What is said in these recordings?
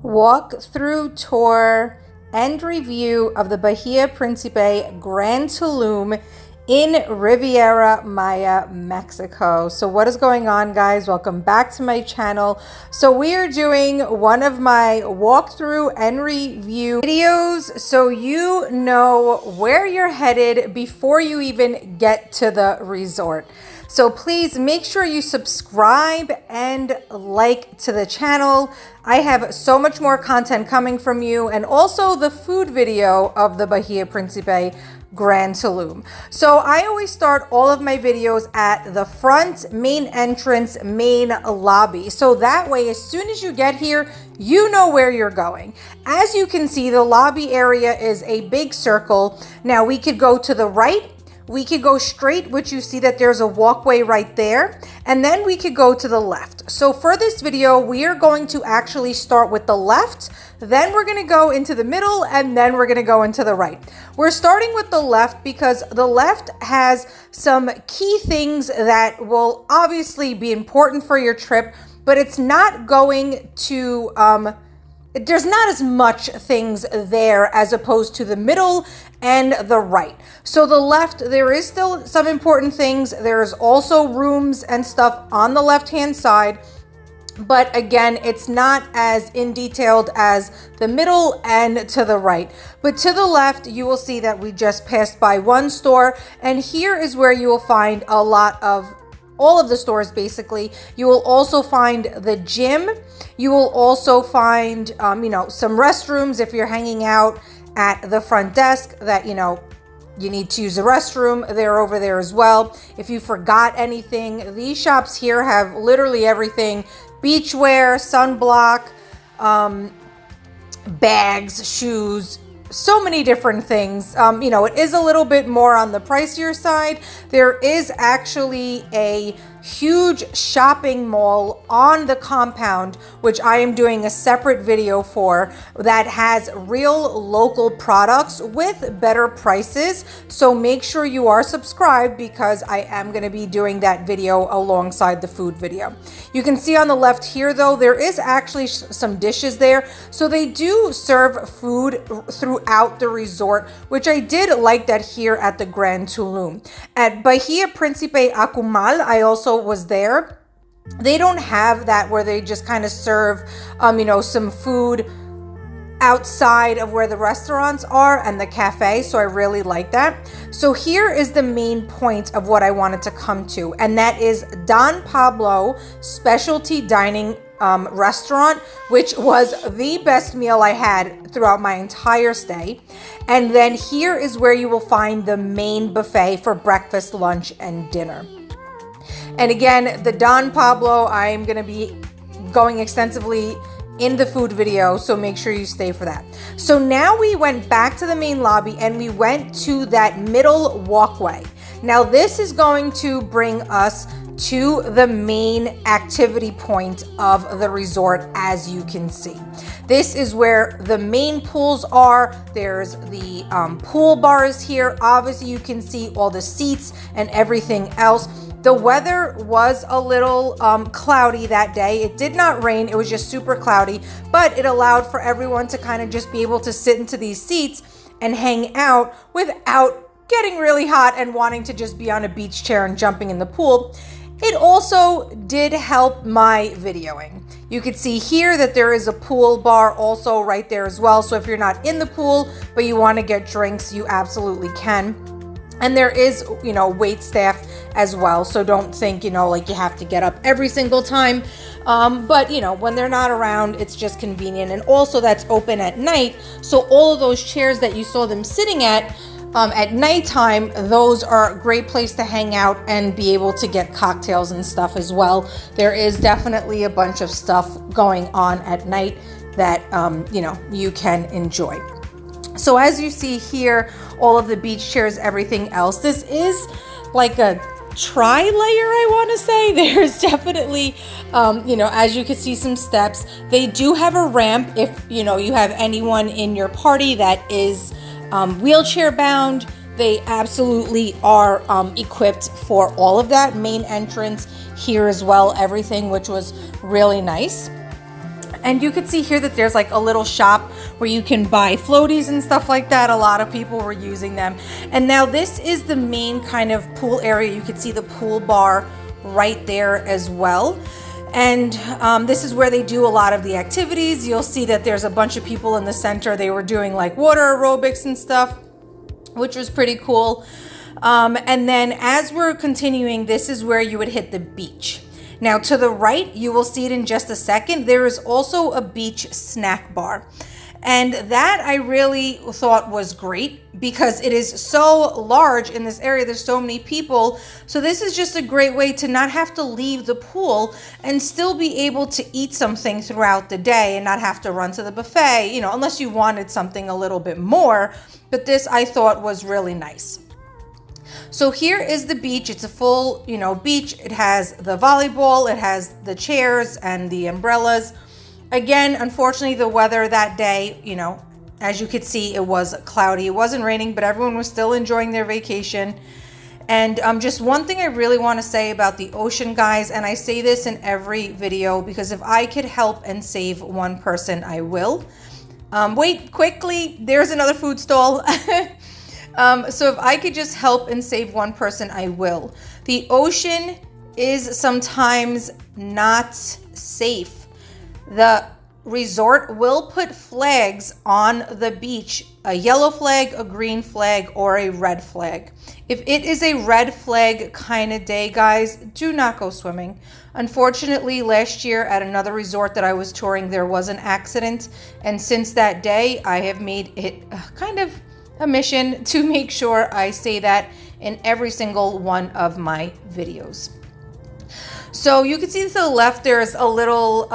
walk through tour and review of the Bahia Principe Grand Tulum in Riviera Maya, Mexico. So what is going on, guys? Welcome back to my channel. So we are doing one of my walkthrough and review videos so you know where you're headed before you even get to the resort. So please make sure you subscribe and like to the channel. I have so much more content coming from you, and also the food video of the Bahia Principe Grand Tulum. So I always start all of my videos at the front, main entrance, main lobby. So that way, as soon as you get here, you know where you're going. As you can see, the lobby area is a big circle. Now we could go to the right, we could go straight, which you see that there's a walkway right there, and then we could go to the left. So for this video, we are going to actually start with the left, then we're going to go into the middle, and then we're going to go into the right. We're starting with the left because the left has some key things that will obviously be important for your trip, but it's not going to there's not as much things there as opposed to the middle and the right. So the left, there is still some important things. There's also rooms and stuff on the left-hand side, but again, it's not as in detailed as the middle and to the right. But to the left, you will see that we just passed by one store, and here is where you will find a lot of all of the stores. Basically, you will also find the gym. You will also find some restrooms if you're hanging out at the front desk that you need to use the restroom. They're over there as well. If you forgot anything, these shops here have literally everything: beachwear, sunblock, bags, shoes, so many different things. It is a little bit more on the pricier side. There is actually a huge shopping mall on the compound, which I am doing a separate video for, that has real local products with better prices. So make sure you are subscribed because I am going to be doing that video alongside the food video. You can see on the left here, though, there is actually some dishes there. So they do serve food throughout the resort, which I did like that here at the Grand Tulum. At Bahia Principe Akumal, I also was there. They don't have that where they just kind of serve some food outside of where the restaurants are and the cafe, so I really like that. So here is the main point of what I wanted to come to, and that is Don Pablo Specialty Dining restaurant, which was the best meal I had throughout my entire stay. And then here is where you will find the main buffet for breakfast, lunch, and dinner. And again, the Don Pablo, I am going to be going extensively in the food video, so make sure you stay for that. So now we went back to the main lobby and we went to that middle walkway. Now this is going to bring us to the main activity point of the resort. As you can see, this is where the main pools are. There's the pool bars here. Obviously you can see all the seats and everything else. The weather was a little cloudy that day. It did not rain. It was just super cloudy, but it allowed for everyone to kind of just be able to sit into these seats and hang out without getting really hot and wanting to just be on a beach chair and jumping in the pool. It also did help my videoing. You could see here that there is a pool bar also right there as well. So if you're not in the pool, but you want to get drinks, you absolutely can. And there is, wait staff as well. So don't think, like you have to get up every single time. But, when they're not around, it's just convenient. And also that's open at night. So all of those chairs that you saw them sitting at nighttime, those are a great place to hang out and be able to get cocktails and stuff as well. There is definitely a bunch of stuff going on at night that, you can enjoy. So as you see here, all of the beach chairs, everything else, this is like a tri-layer, I want to say. There's definitely, as you can see, some steps. They do have a ramp if, you have anyone in your party that is wheelchair bound. They absolutely are equipped for all of that. Main entrance here as well, everything, which was really nice. And you could see here that there's like a little shop where you can buy floaties and stuff like that. A lot of people were using them. And now this is the main kind of pool area. You could see the pool bar right there as well. And this is where they do a lot of the activities. You'll see that there's a bunch of people in the center. They were doing like water aerobics and stuff, which was pretty cool. And then as we're continuing, this is where you would hit the beach. Now to the right, you will see it in just a second. There is also a beach snack bar. And that I really thought was great because it is so large in this area. There's so many people. So this is just a great way to not have to leave the pool and still be able to eat something throughout the day and not have to run to the buffet, you know, unless you wanted something a little bit more. But this I thought was really nice. So here is the beach. It's a full, you know, beach. It has the volleyball, it has the chairs and the umbrellas. Again, unfortunately, the weather that day, you know, as you could see, it was cloudy. It wasn't raining, but everyone was still enjoying their vacation. And just one thing I really want to say about the ocean, guys, and I say this in every video because if I could help and save one person, I will. Wait, quickly, there's another food stall. So if I could just help and save one person, I will. The ocean is sometimes not safe. The resort will put flags on the beach, a yellow flag, a green flag, or a red flag. If it is a red flag kind of day, guys, do not go swimming. Unfortunately, last year at another resort that I was touring, there was an accident. And since that day, I have made it kind of a mission to make sure I say that in every single one of my videos. So you can see to the left, there's a little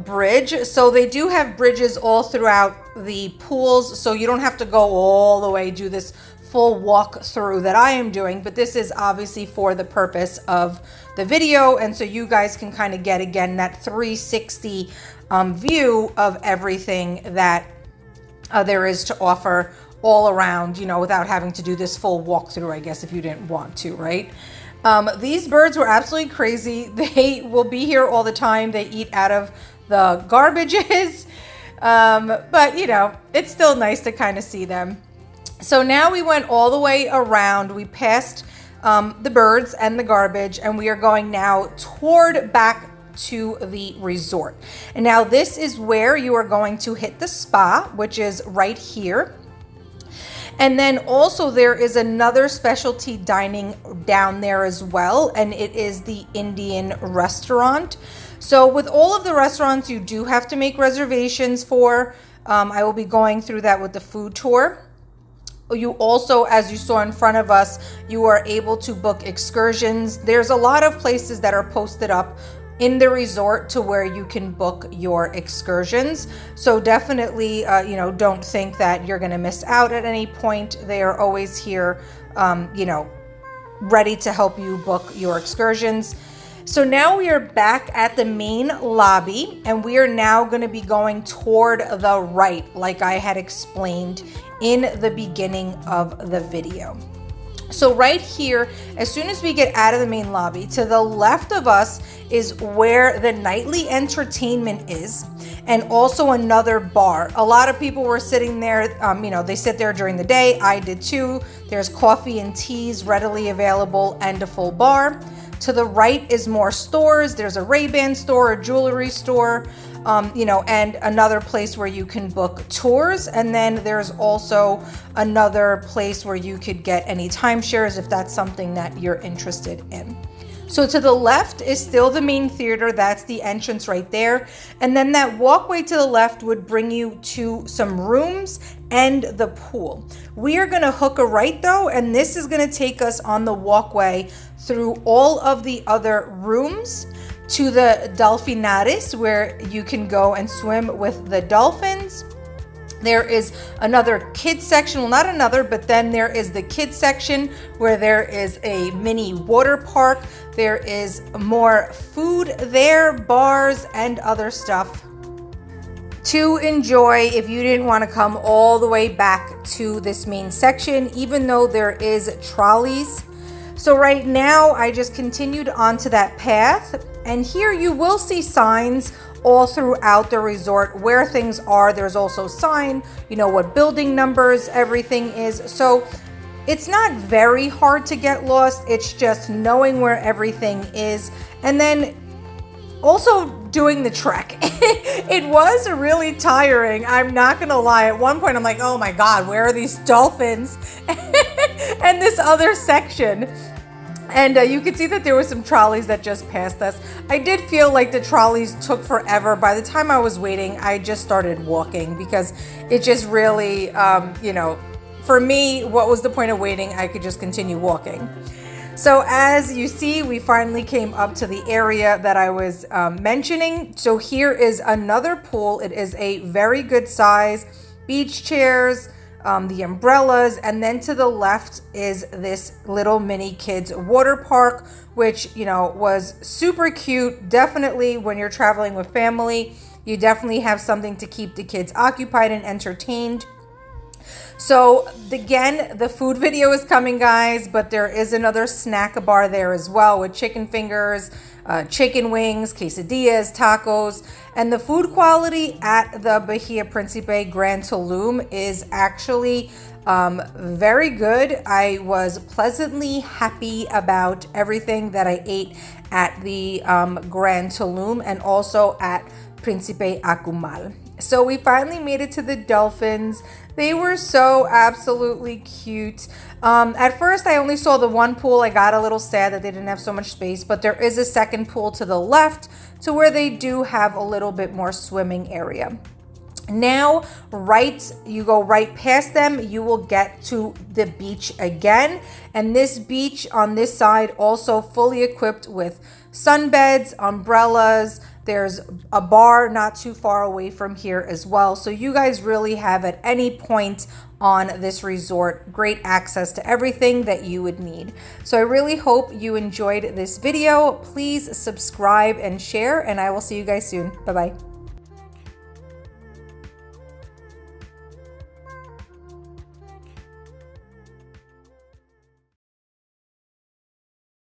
bridge. So they do have bridges all throughout the pools. So you don't have to go all the way, do this full walk through that I am doing. But this is obviously for the purpose of the video. And so you guys can kind of get, again, that 360 view of everything that there is to offer all around, you know, without having to do this full walkthrough, I guess, if you didn't want to, right? These birds were absolutely crazy. They will be here all the time. They eat out of the garbages. But, you know, it's still nice to kind of see them. So now we went all the way around. We passed the birds and the garbage, and we are going now toward back to the resort. And now this is where you are going to hit the spa, which is right here. And then also there is another specialty dining down there as well, and it is the Indian restaurant. So with all of the restaurants, you do have to make reservations for. I will be going through that with the food tour. You also, as you saw in front of us, you are able to book excursions. There's a lot of places that are posted up in the resort to where you can book your excursions. So definitely, you know, don't think that you're going to miss out at any point. They are always here, you know, ready to help you book your excursions. So now we are back at the main lobby, and we are now going to be going toward the right, like I had explained in the beginning of the video. So right here, as soon as we get out of the main lobby, to the left of us is where the nightly entertainment is, and also another bar. A lot of people were sitting there, you know, they sit there during the day. I did too. There's coffee and teas readily available and a full bar. To the right is more stores. There's a Ray-Ban store, a jewelry store, you know, and another place where you can book tours. And then there's also another place where you could get any timeshares if that's something that you're interested in. So to the left is still the main theater. That's the entrance right there. And then that walkway to the left would bring you to some rooms and the pool. We are going to hook a right though, and this is going to take us on the walkway through all of the other rooms to the Dolphinaris, where you can go and swim with the dolphins. There is another kids section, well, not another, but then there is the kids section where there is a mini water park. There is more food there, bars, and other stuff to enjoy if you didn't want to come all the way back to this main section, even though there is trolleys. So right now I just continued onto that path, and here you will see signs all throughout the resort where things are. There's also sign, you know, what building numbers everything is. So it's not very hard to get lost. It's just knowing where everything is, and then also doing the trek. It was really tiring, I'm not gonna lie. At one point I'm like, oh my god, where are these dolphins? And this other section. And you could see that there were some trolleys that just passed us. I did feel like the trolleys took forever. By the time I was waiting, I just started walking because it just really, you know, for me, what was the point of waiting? I could just continue walking. So as you see, we finally came up to the area that I was mentioning. So here is another pool. It is a very good size, beach chairs, the umbrellas, and then to the left is this little mini kids water park, which, you know, was super cute. Definitely when you're traveling with family, you definitely have something to keep the kids occupied and entertained. So again, the food video is coming, guys, but there is another snack bar there as well with chicken fingers, chicken wings, quesadillas, tacos, and the food quality at the Bahia Principe Grand Tulum is actually very good. I was pleasantly happy about everything that I ate at the Grand Tulum and also at Principe Akumal. So we finally made it to the dolphins. They were so absolutely cute. At first, I only saw the one pool. I got a little sad that they didn't have so much space, but there is a second pool to the left to where they do have a little bit more swimming area. Now, you go right past them, you will get to the beach again. And this beach on this side also fully equipped with sunbeds, umbrellas. There's a bar not too far away from here as well. So you guys really have at any point on this resort great access to everything that you would need. So I really hope you enjoyed this video. Please subscribe and share, and I will see you guys soon. Bye-bye.